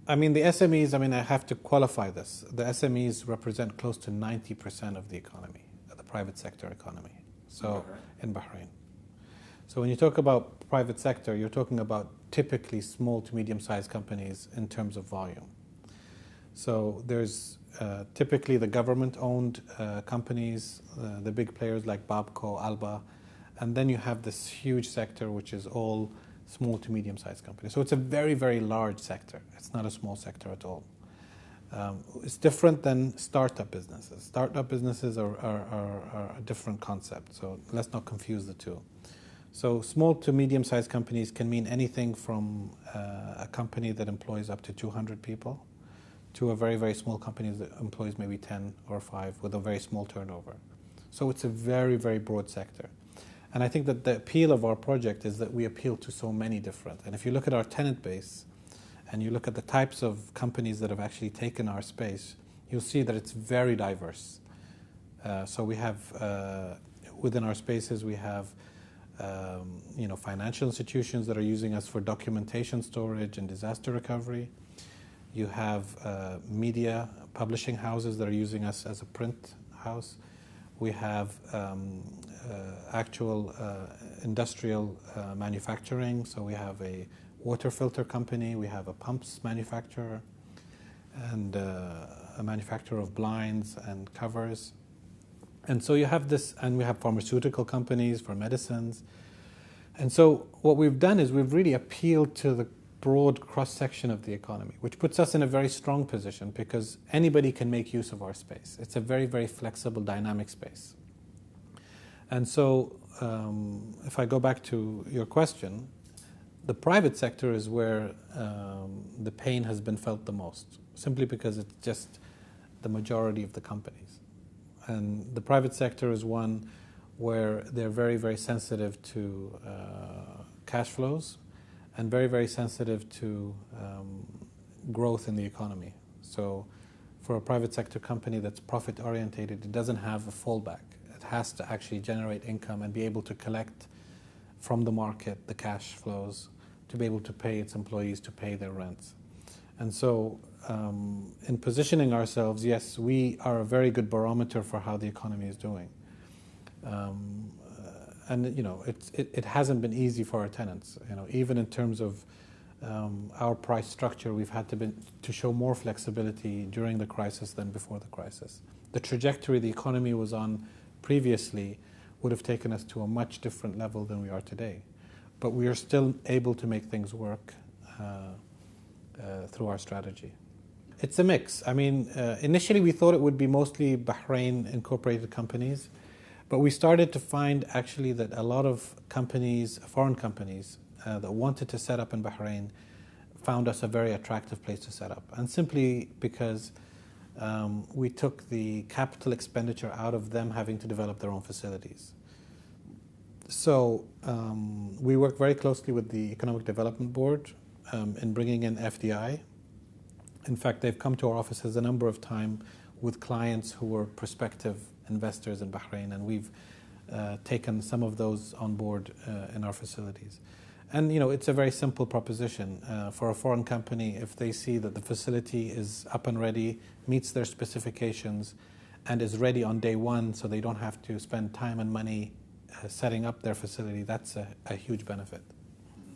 I mean, the SMEs, I mean, I have to qualify this. The SMEs represent close to 90% of the economy, the private sector economy. So, in Bahrain. So when you talk about private sector, you're talking about typically small to medium-sized companies in terms of volume. So there's typically the government-owned companies, the big players like Babco, Alba, and then you have this huge sector which is all small to medium-sized companies. So it's a very, very large sector. It's not a small sector at all. It's different than startup businesses. Startup businesses are a different concept, so let's not confuse the two. So small to medium-sized companies can mean anything from a company that employs up to 200 people to a very, very small company that employs maybe 10 or 5 with a very small turnover. So it's a very, very broad sector. And I think that the appeal of our project is that we appeal to so many different. And if you look at our tenant base and you look at the types of companies that have actually taken our space, you'll see that it's very diverse. So we have, within our spaces, we have financial institutions that are using us for documentation storage and disaster recovery. You have media publishing houses that are using us as a print house. We have actual industrial manufacturing. So we have a water filter company, we have a pumps manufacturer, and a manufacturer of blinds and covers. And so you have this, and we have pharmaceutical companies for medicines. And so what we've done is we've really appealed to the broad cross-section of the economy, which puts us in a very strong position because anybody can make use of our space. It's a very, very flexible, dynamic space. And so if I go back to your question, the private sector is where the pain has been felt the most, simply because it's just the majority of the companies. And the private sector is one where they're very, very sensitive to cash flows and very, very sensitive to growth in the economy. So for a private sector company that's profit orientated, it doesn't have a fallback. It has to actually generate income and be able to collect from the market the cash flows to be able to pay its employees, to pay their rents. And so in positioning ourselves, yes, we are a very good barometer for how the economy is doing. And it hasn't been easy for our tenants. Even in terms of our price structure, we've had to show more flexibility during the crisis than before the crisis. The trajectory the economy was on previously would have taken us to a much different level than we are today. But we are still able to make things work through our strategy. It's a mix. I mean, initially we thought it would be mostly Bahrain incorporated companies, but we started to find actually that a lot of companies, foreign companies, that wanted to set up in Bahrain found us a very attractive place to set up. And simply because we took the capital expenditure out of them having to develop their own facilities. So we work very closely with the Economic Development Board in bringing in FDI. In fact, they've come to our offices a number of times with clients who were prospective investors in Bahrain, and we've taken some of those on board in our facilities. And it's a very simple proposition for a foreign company. If they see that the facility is up and ready, meets their specifications, and is ready on day one, so they don't have to spend time and money setting up their facility, that's a huge benefit.